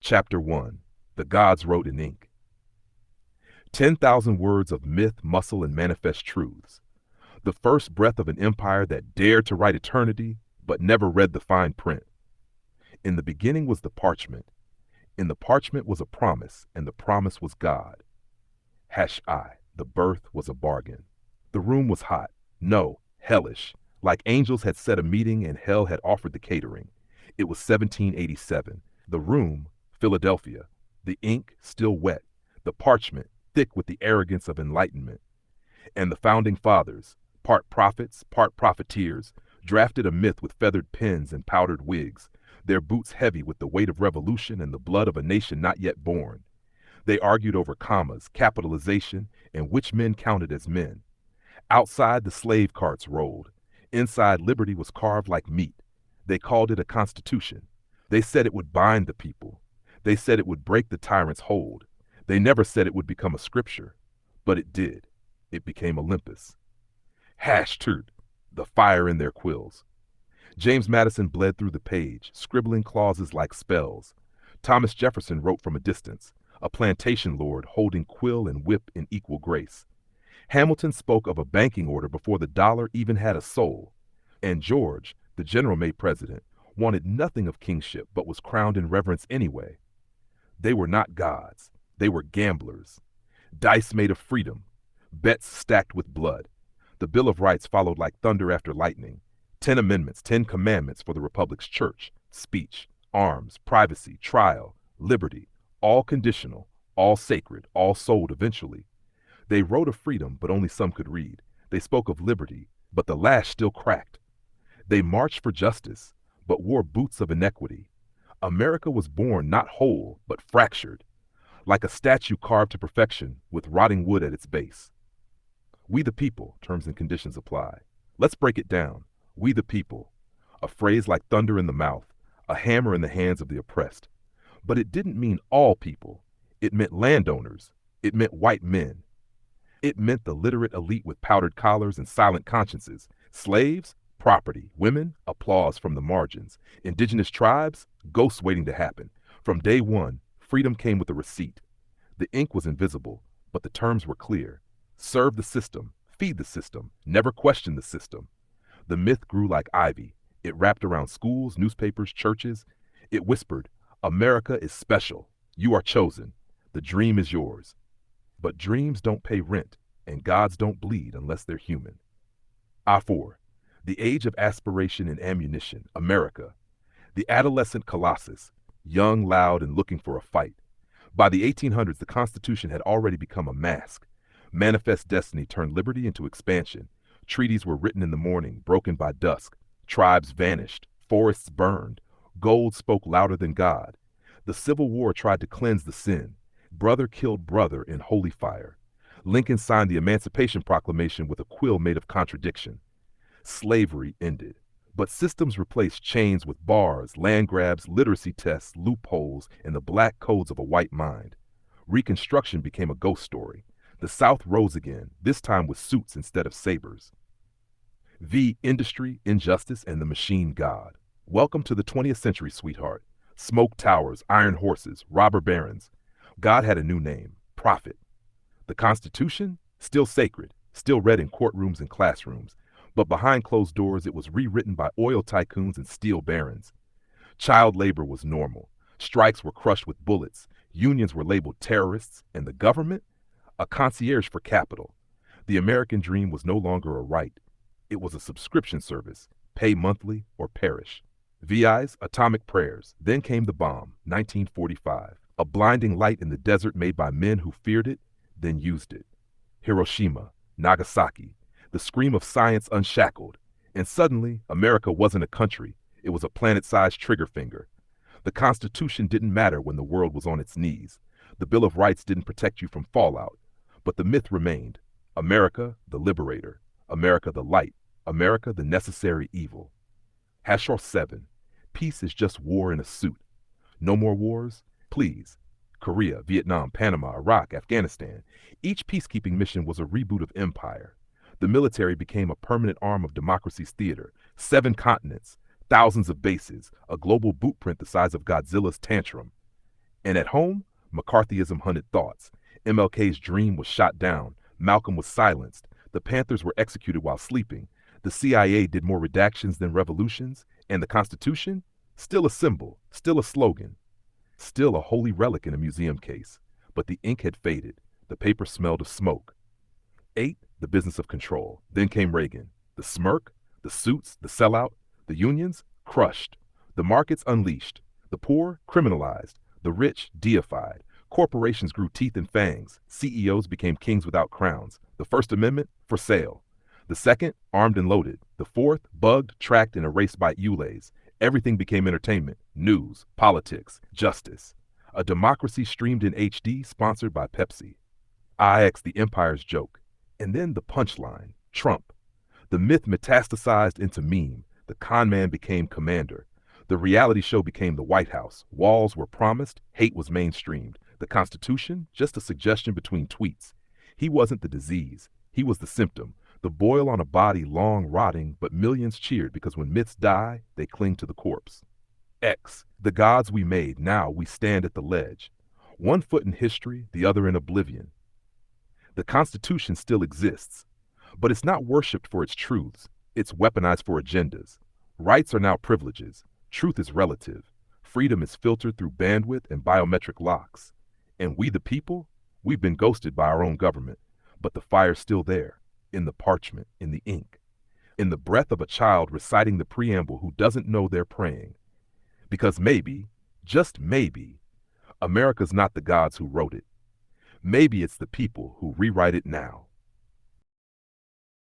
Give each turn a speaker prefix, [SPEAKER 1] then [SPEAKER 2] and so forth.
[SPEAKER 1] Chapter 1. The Gods Wrote in Ink. 10,000 words of myth, muscle, and manifest truths. The first breath of an empire that dared to write eternity, but never read the fine print. In the beginning was the parchment. In the parchment was a promise, and the promise was God. I. The birth was a bargain. The room was hot. No, hellish. Like angels had set a meeting and hell had offered the catering. It was 1787. The room, Philadelphia. The ink, still wet. The parchment, thick with the arrogance of enlightenment. And the founding fathers, part prophets, part profiteers, drafted a myth with feathered pens and powdered wigs, their boots heavy with the weight of revolution and the blood of a nation not yet born. They argued over commas, capitalization, and which men counted as men. Outside, the slave carts rolled. Inside, liberty was carved like meat. They called it a constitution. They said it would bind the people. They said it would break the tyrant's hold. They never said it would become a scripture. But it did. It became Olympus. Hashtert, the fire in their quills. James Madison bled through the page, scribbling clauses like spells. Thomas Jefferson wrote from a distance, a plantation lord holding quill and whip in equal grace. Hamilton spoke of a banking order before the dollar even had a soul. And George, the general made president, wanted nothing of kingship but was crowned in reverence anyway. They were not gods. They were gamblers. Dice made of freedom. Bets stacked with blood. The Bill of Rights followed like thunder after lightning. 10 amendments, 10 commandments for the Republic's church, speech, arms, privacy, trial, liberty, all conditional, all sacred, all sold eventually. They wrote of freedom, but only some could read. They spoke of liberty, but the lash still cracked. They marched for justice, but wore boots of inequity. America was born not whole, but fractured, like a statue carved to perfection with rotting wood at its base. We the people, terms and conditions apply. Let's break it down. We the people. A phrase like thunder in the mouth, a hammer in the hands of the oppressed. But it didn't mean all people. It meant landowners. It meant white men. It meant the literate elite with powdered collars and silent consciences. Slaves, property. Women, applause from the margins. Indigenous tribes, ghosts waiting to happen. From day one, freedom came with a receipt. The ink was invisible, but the terms were clear. Serve the system, feed the system, never question the system. The myth grew like ivy. It wrapped around schools, newspapers, churches. It whispered, America is special. You are chosen. The dream is yours. But dreams don't pay rent, and gods don't bleed unless they're human. I4. The age of aspiration and ammunition, America. The adolescent colossus, young, loud, and looking for a fight. By the 1800s, the Constitution had already become a mask. Manifest destiny turned liberty into expansion. Treaties were written in the morning, broken by dusk. Tribes vanished. Forests burned. Gold spoke louder than God. The Civil War tried to cleanse the sin. Brother killed brother in holy fire. Lincoln signed the Emancipation Proclamation with a quill made of contradiction. Slavery ended. But systems replaced chains with bars, land grabs, literacy tests, loopholes, and the black codes of a white mind. Reconstruction became a ghost story. The South rose again, this time with suits instead of sabers. Industry, injustice, and the machine god. Welcome to the 20th century, sweetheart. Smoke towers, iron horses, robber barons. God had a new name, prophet. The Constitution, still sacred, still read in courtrooms and classrooms. But behind closed doors, it was rewritten by oil tycoons and steel barons. Child labor was normal. Strikes were crushed with bullets. Unions were labeled terrorists. And the government? A concierge for capital. The American dream was no longer a right. It was a subscription service. Pay monthly or perish. VI's atomic prayers. Then came the bomb, 1945. A blinding light in the desert made by men who feared it, then used it. Hiroshima, Nagasaki. The scream of science unshackled. And suddenly, America wasn't a country. It was a planet-sized trigger finger. The Constitution didn't matter when the world was on its knees. The Bill of Rights didn't protect you from fallout. But the myth remained. America, the liberator. America, the light. America, the necessary evil. Hashor 7. Peace is just war in a suit. No more wars? Please. Korea, Vietnam, Panama, Iraq, Afghanistan. Each peacekeeping mission was a reboot of empire. The military became a permanent arm of democracy's theater. 7 continents, thousands of bases, a global bootprint the size of Godzilla's tantrum. And at home, McCarthyism hunted thoughts. MLK's dream was shot down. Malcolm was silenced. The Panthers were executed while sleeping. The CIA did more redactions than revolutions. And the Constitution? Still a symbol, still a slogan, still a holy relic in a museum case. But the ink had faded. The paper smelled of smoke. 8. The business of control. Then came Reagan. The smirk, the suits, the sellout, the unions crushed. The markets unleashed. The poor criminalized. The rich deified. Corporations grew teeth and fangs. CEOs became kings without crowns. The First Amendment for sale. The second, armed and loaded. The fourth, bugged, tracked, and erased by ULAs. Everything became entertainment, news, politics, justice. A democracy streamed in HD, sponsored by Pepsi. IX, the empire's joke. And then the punchline, Trump. The myth metastasized into meme. The con man became commander. The reality show became the White House. Walls were promised, hate was mainstreamed. The Constitution, just a suggestion between tweets. He wasn't the disease, he was the symptom. The boil on a body long rotting, but millions cheered because when myths die, they cling to the corpse. X, the gods we made, now we stand at the ledge. One foot in history, the other in oblivion. The Constitution still exists, but it's not worshipped for its truths. It's weaponized for agendas. Rights are now privileges. Truth is relative. Freedom is filtered through bandwidth and biometric locks. And we the people, we've been ghosted by our own government. But the fire's still there, in the parchment, in the ink, in the breath of a child reciting the preamble who doesn't know they're praying. Because maybe, just maybe, America's not the gods who wrote it. Maybe it's the people who rewrite it now.